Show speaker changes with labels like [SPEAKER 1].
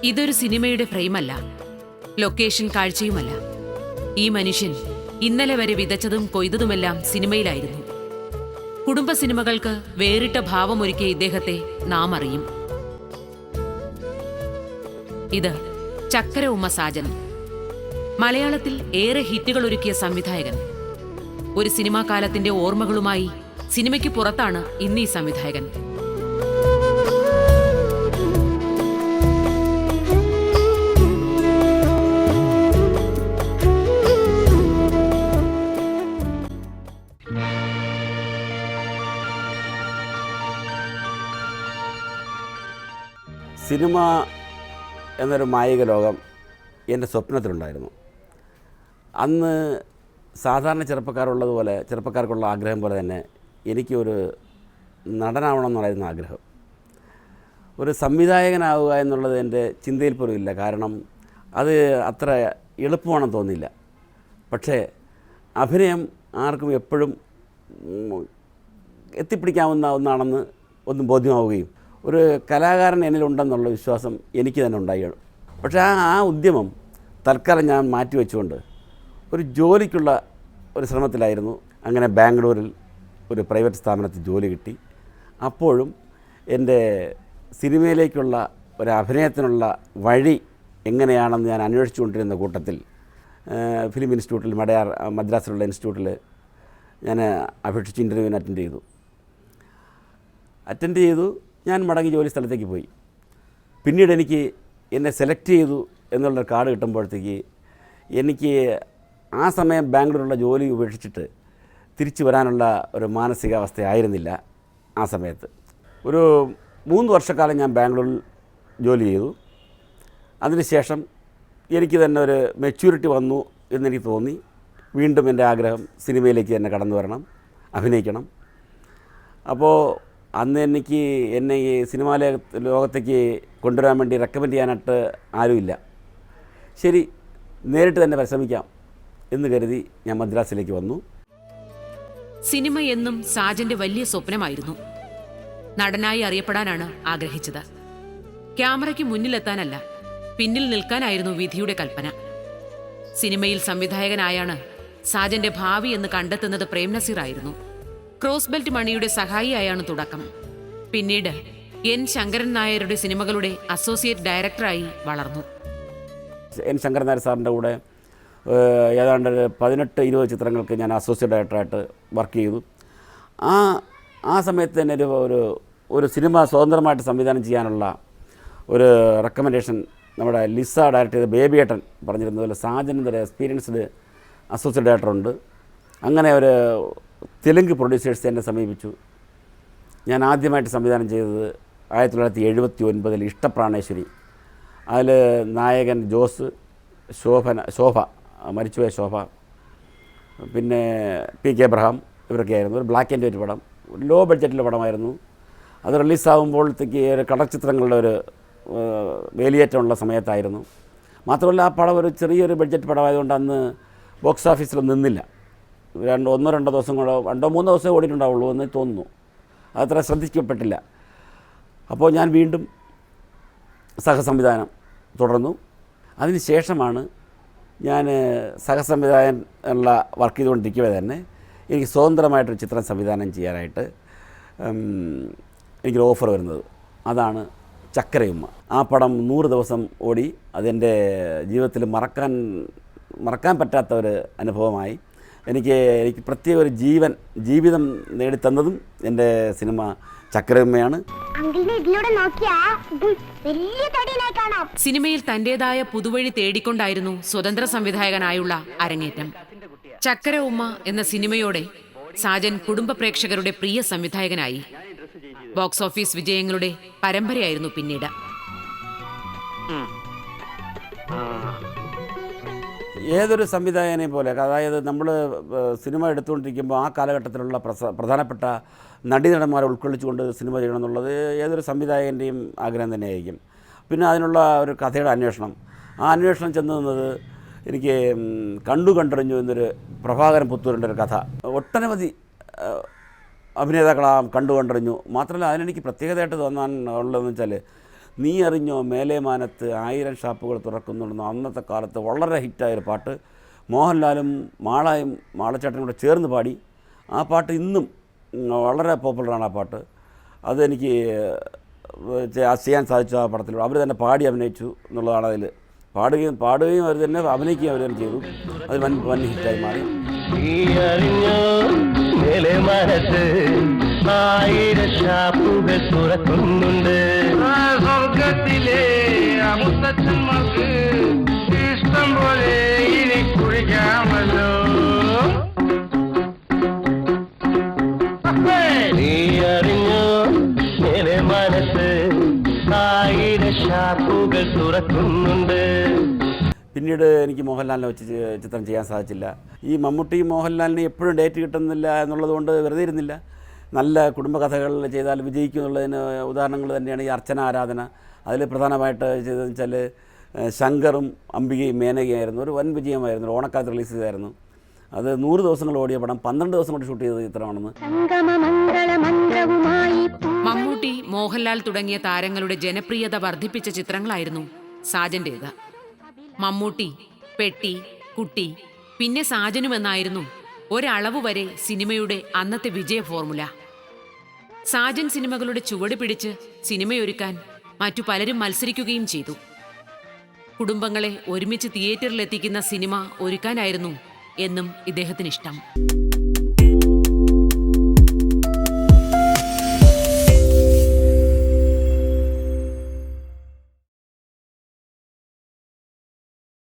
[SPEAKER 1] ഇതൊരു സിനിമയുടെ ഫ്രെയിമല്ല, ലൊക്കേഷൻ കാഴ്ചയുമല്ല. ഈ മനുഷ്യൻ ഇന്നലെ വരെ വിതച്ചതും കൊയ്തതുമെല്ലാം സിനിമയിലായിരുന്നു. കുടുംബ സിനിമകൾക്ക് വേറിട്ട ഭാവമൊരുക്കിയ ഇദ്ദേഹത്തെ നാം അറിയും. ഇത് ചക്കര ഉമ്മ സാജൻ, മലയാളത്തിൽ ഏറെ ഹിറ്റുകൾ ഒരുക്കിയ സംവിധായകൻ. ഒരു സിനിമാ കാലത്തിന്റെ ഓർമ്മകളുമായി സിനിമയ്ക്ക് പുറത്താണ് ഇന്ന് ഈ സംവിധായകൻ.
[SPEAKER 2] സിനിമ എന്നൊരു മായിക ലോകം എൻ്റെ സ്വപ്നത്തിലുണ്ടായിരുന്നു. അന്ന് സാധാരണ ചെറുപ്പക്കാർക്കുള്ള ആഗ്രഹം പോലെ തന്നെ എനിക്കൊരു നടനാവണമെന്നായിരുന്നു ആഗ്രഹം. ഒരു സംവിധായകനാവുക എന്നുള്ളത് എൻ്റെ ചിന്തയിൽ പോലും ഇല്ല. കാരണം അത് അത്ര എളുപ്പമാണെന്ന് തോന്നില്ല. പക്ഷേ അഭിനയം ആർക്കും എപ്പോഴും എത്തിപ്പിടിക്കാവുന്ന ഒന്നാണെന്ന് ഒന്നും ബോധ്യമാവുകയും ഒരു കലാകാരൻ എന്നിലുണ്ടെന്നുള്ള വിശ്വാസം എനിക്ക് തന്നെ ഉണ്ടായി. പക്ഷേ ആ ഉദ്യമം തൽക്കാലം ഞാൻ മാറ്റിവെച്ചുകൊണ്ട് ഒരു ജോലിക്കുള്ള ഒരു ശ്രമത്തിലായിരുന്നു. അങ്ങനെ ബാംഗ്ലൂരിൽ ഒരു പ്രൈവറ്റ് സ്ഥാപനത്തിൽ ജോലി കിട്ടി. അപ്പോഴും എൻ്റെ സിനിമയിലേക്കുള്ള ഒരു അഭിനയത്തിനുള്ള വഴി എങ്ങനെയാണെന്ന് ഞാൻ അന്വേഷിച്ചുകൊണ്ടിരുന്ന കൂട്ടത്തിൽ ഫിലിം ഇൻസ്റ്റിറ്റ്യൂട്ടിൽ മദ്രാസിലുള്ള ഇൻസ്റ്റിറ്റ്യൂട്ടിൽ ഞാൻ അപേക്ഷിച്ച് ഇൻ്റർവ്യൂവിന് അറ്റൻഡ് ചെയ്തു. ഞാൻ മടങ്ങി ജോലി സ്ഥലത്തേക്ക് പോയി. പിന്നീട് എന്നെ സെലക്ട് ചെയ്തു എന്നുള്ളൊരു കാർഡ് കിട്ടുമ്പോഴത്തേക്ക് എനിക്ക് ആ സമയം ബാംഗ്ലൂരിലുള്ള ജോലി ഉപേക്ഷിച്ചിട്ട് തിരിച്ചു വരാനുള്ള ഒരു മാനസികാവസ്ഥയായിരുന്നില്ല. ആ സമയത്ത് ഒരു 3 വർഷക്കാലം ഞാൻ ബാംഗ്ലൂരിൽ ജോലി ചെയ്തു. അതിനുശേഷം എനിക്ക് തന്നെ ഒരു മെച്യൂരിറ്റി വന്നു എന്നെനിക്ക് തോന്നി. വീണ്ടും എൻ്റെ ആഗ്രഹം സിനിമയിലേക്ക് തന്നെ കടന്നു വരണം, അഭിനയിക്കണം. അപ്പോൾ അന്ന് എന്നെ ഈ സിനിമാ ലോകത്തേക്ക് കൊണ്ടുവരാൻ വേണ്ടി റെക്കമെൻഡ് ചെയ്യാനായിട്ട് ആരുമില്ല. ശരി, നേരിട്ട് തന്നെ പരിശ്രമിക്കാം എന്ന് കരുതി ഞാൻ മദ്രാസിലേക്ക് വന്നു.
[SPEAKER 1] സിനിമ എന്നും സാജന്റെ വലിയ സ്വപ്നമായിരുന്നു. നടനായി അറിയപ്പെടാനാണ് ആഗ്രഹിച്ചത്. ക്യാമറയ്ക്ക് മുന്നിലെത്താനല്ല, പിന്നിൽ നിൽക്കാനായിരുന്നു വിധിയുടെ കൽപ്പന. സിനിമയിൽ സംവിധായകനായാണ് സാജന്റെ ഭാവി എന്ന് കണ്ടെത്തുന്നത് പ്രേംനസീർ ആയിരുന്നു. ക്രോസ് ബെൽറ്റ് മണിയുടെ സഹായിയായാണ് തുടക്കം. പിന്നീട് എൻ ശങ്കരൻ നായരുടെ സിനിമകളുടെ അസോസിയേറ്റ് ഡയറക്ടറായി വളർന്നു.
[SPEAKER 2] എൻ ശങ്കരൻ നായർ സാറിൻ്റെ കൂടെ ഏതാണ്ട് 18-20 ചിത്രങ്ങൾക്ക് ഞാൻ അസോസിയേറ്റ് ഡയറക്ടറായിട്ട് വർക്ക് ചെയ്തു. ആ സമയത്ത് തന്നെ ഒരു സിനിമ സ്വതന്ത്രമായിട്ട് സംവിധാനം ചെയ്യാനുള്ള ഒരു റെക്കമെൻഡേഷൻ നമ്മുടെ ലിസ ഡയറക്റ്റ് ചെയ്ത ബേബി ഏട്ടൻ പറഞ്ഞിരുന്നത് പോലെ സാജൻ്റെ ഒരു എക്സ്പീരിയൻസ്ഡ് അസോസിയേറ്റ് ഡയറക്ടറുണ്ട്. അങ്ങനെ ഒരു തെലുങ്ക് പ്രൊഡ്യൂസേഴ്സ് എന്നെ സമീപിച്ചു. ഞാൻ ആദ്യമായിട്ട് സംവിധാനം ചെയ്തത് 1979 ഇഷ്ടപ്രാണേശ്വരി. അതിൽ നായകൻ ജോസ്, ശോഭ മരിച്ചുപോയ ശോഭ, പിന്നെ PK എബ്രഹാം, ഇവരൊക്കെയായിരുന്നു. ഒരു ബ്ലാക്ക് ആൻഡ് വൈറ്റ് പടം, ലോ ബഡ്ജറ്റിലെ പടമായിരുന്നു. അത് റിലീസാകുമ്പോഴത്തേക്ക് ഒരു കളർ ചിത്രങ്ങളുടെ ഒരു വേലിയേറ്റമുള്ള സമയത്തായിരുന്നു. മാത്രമല്ല ആ പടം ഒരു ചെറിയൊരു ബഡ്ജറ്റ് പടമായതുകൊണ്ട് അന്ന് ബോക്സ് ഓഫീസിൽ നിന്നില്ല. 1-2 ദിവസം കൂടെ 2-3 ദിവസമേ ഓടിയിട്ടുണ്ടാവുള്ളൂ എന്ന് തോന്നുന്നു. അതത്ര ശ്രദ്ധിക്കപ്പെട്ടില്ല. അപ്പോൾ ഞാൻ വീണ്ടും സഹസംവിധാനം തുടർന്നു. അതിന് ശേഷമാണ് ഞാൻ സഹസംവിധായകൻ ഉള്ള വർക്ക് ചെയ്തുകൊണ്ടിരിക്കവേ തന്നെ എനിക്ക് സ്വതന്ത്രമായിട്ടൊരു ചിത്രം സംവിധാനം ചെയ്യാനായിട്ട് എനിക്കൊരു ഓഫർ വരുന്നത്. അതാണ് ചക്കരയുമ്മ. ആ പടം 100 ദിവസം ഓടി. അതെൻ്റെ ജീവിതത്തിൽ മറക്കാൻ പറ്റാത്ത ഒരു അനുഭവമായി. എനിക്ക് പ്രത്യേക ഒരു ജീവിതം നേടിത്തന്നതും എൻ്റെ സിനിമ ചക്കരയുമ്മയാണ്.
[SPEAKER 1] സിനിമയിൽ തന്റേതായ പുതുവഴി തേടിക്കൊണ്ടായിരുന്നു സ്വതന്ത്ര സംവിധായകനായുള്ള അരങ്ങേറ്റം. ചക്കര ഉമ്മ എന്ന സിനിമയോടെ സാജൻ കുടുംബ പ്രേക്ഷകരുടെ പ്രിയ സംവിധായകനായി. ബോക്സ് ഓഫീസ് വിജയങ്ങളുടെ പരമ്പരയായിരുന്നു പിന്നീട്.
[SPEAKER 2] ഏതൊരു സംവിധായകനെ പോലെ, അതായത് നമ്മൾ സിനിമ എടുത്തുകൊണ്ടിരിക്കുമ്പോൾ ആ കാലഘട്ടത്തിലുള്ള പ്രധാനപ്പെട്ട നടീനടന്മാരെ ഉൾക്കൊള്ളിച്ചുകൊണ്ട് സിനിമ ചെയ്യണമെന്നുള്ളത് ഏതൊരു സംവിധായകൻ്റെയും ആഗ്രഹം തന്നെയായിരിക്കും. പിന്നെ അതിനുള്ള ഒരു കഥയുടെ അന്വേഷണം, ആ അന്വേഷണം ചെന്ന് നിന്നത് എനിക്ക് കണ്ടറിഞ്ഞു എന്നൊരു പ്രഭാകരൻ പുത്തൂരിൻ്റെ ഒരു കഥ. ഒട്ടനവധി അഭിനേതാക്കളാ കണ്ടറിഞ്ഞു. മാത്രമല്ല അതിനെനിക്ക് പ്രത്യേകതയായിട്ട് തോന്നാൻ ഉള്ളതെന്ന് വെച്ചാൽ നീ അറിഞ്ഞോ മേലെ മാനത്ത് 1000 ഷാപ്പുകൾ തുറക്കുന്നുണ്ടെന്ന് അന്നത്തെ കാലത്ത് വളരെ ഹിറ്റായൊരു പാട്ട്. മോഹൻലാലും മാളയും മാളച്ചേട്ടനും കൂടെ ചേർന്ന് പാടി. ആ പാട്ട് ഇന്നും വളരെ പോപ്പുലറാണ് ആ പാട്ട്. അതെനിക്ക് ചെയ്യാൻ സാധിച്ചു ആ പടത്തിലൂടെ. അവർ തന്നെ പാടി അഭിനയിച്ചു എന്നുള്ളതാണ് അതിൽ. പാടുകയും അവർ തന്നെ അഭിനയിക്കുകയും അവർ തന്നെ ചെയ്തു. അത് വൻ ഹിറ്റായി മാറി.
[SPEAKER 3] ഇഷ്ടം പോലെ ഇനി കുഴിക്കാമല്ലോ. നീ അറിഞ്ഞോ എന്റെ മനസ്സ് 1000 ഷാപ്പുകൾ തുറക്കുന്നുണ്ട്.
[SPEAKER 2] പിന്നീട് എനിക്ക് മോഹൻലാലിനെ വെച്ച് ചിത്രം ചെയ്യാൻ സാധിച്ചില്ല. ഈ മമ്മൂട്ടിയും മോഹൻലാലിന് എപ്പോഴും ഡേറ്റ് കിട്ടുന്നില്ല എന്നുള്ളത് കൊണ്ട് വെറുതെ ഇരുന്നില്ല. നല്ല കുടുംബകഥകൾ ചെയ്താൽ വിജയിക്കും എന്നുള്ളതിന് ഉദാഹരണങ്ങൾ തന്നെയാണ് ഈ അർച്ചന ആരാധന. അതിൽ പ്രധാനമായിട്ട് ചെയ്തതെന്ന് വെച്ചാൽ ശങ്കറും അംബികയും മേനകയായിരുന്നു. ഒരു വൻ വിജയമായിരുന്നു. ഓണക്കാലത്ത് റിലീസ് ചെയ്തായിരുന്നു. അത് 100 ദിവസങ്ങൾ ഓടിയ പടം 12 ദിവസം കൊണ്ട് ഷൂട്ട് ചെയ്ത ചിത്രമാണെന്ന്.
[SPEAKER 1] മമ്മൂട്ടി, മോഹൻലാൽ തുടങ്ങിയ താരങ്ങളുടെ ജനപ്രിയത വർദ്ധിപ്പിച്ച ചിത്രങ്ങളായിരുന്നു സാജന്റേത്. മമ്മൂട്ടി, പെട്ടി, കുട്ടി, പിന്നെ സാജനുമെന്നായിരുന്നു ഒരളവ് വരെ സിനിമയുടെ അന്നത്തെ വിജയ ഫോർമുല. സാജൻ സിനിമകളുടെ ചുവട് പിടിച്ച് സിനിമയൊരുക്കാൻ മറ്റു പലരും മത്സരിക്കുകയും ചെയ്തു. കുടുംബങ്ങളെ ഒരുമിച്ച് തിയേറ്ററിലെത്തിക്കുന്ന സിനിമ ഒരുക്കാനായിരുന്നു എന്നും ഇദ്ദേഹത്തിനിഷ്ടം.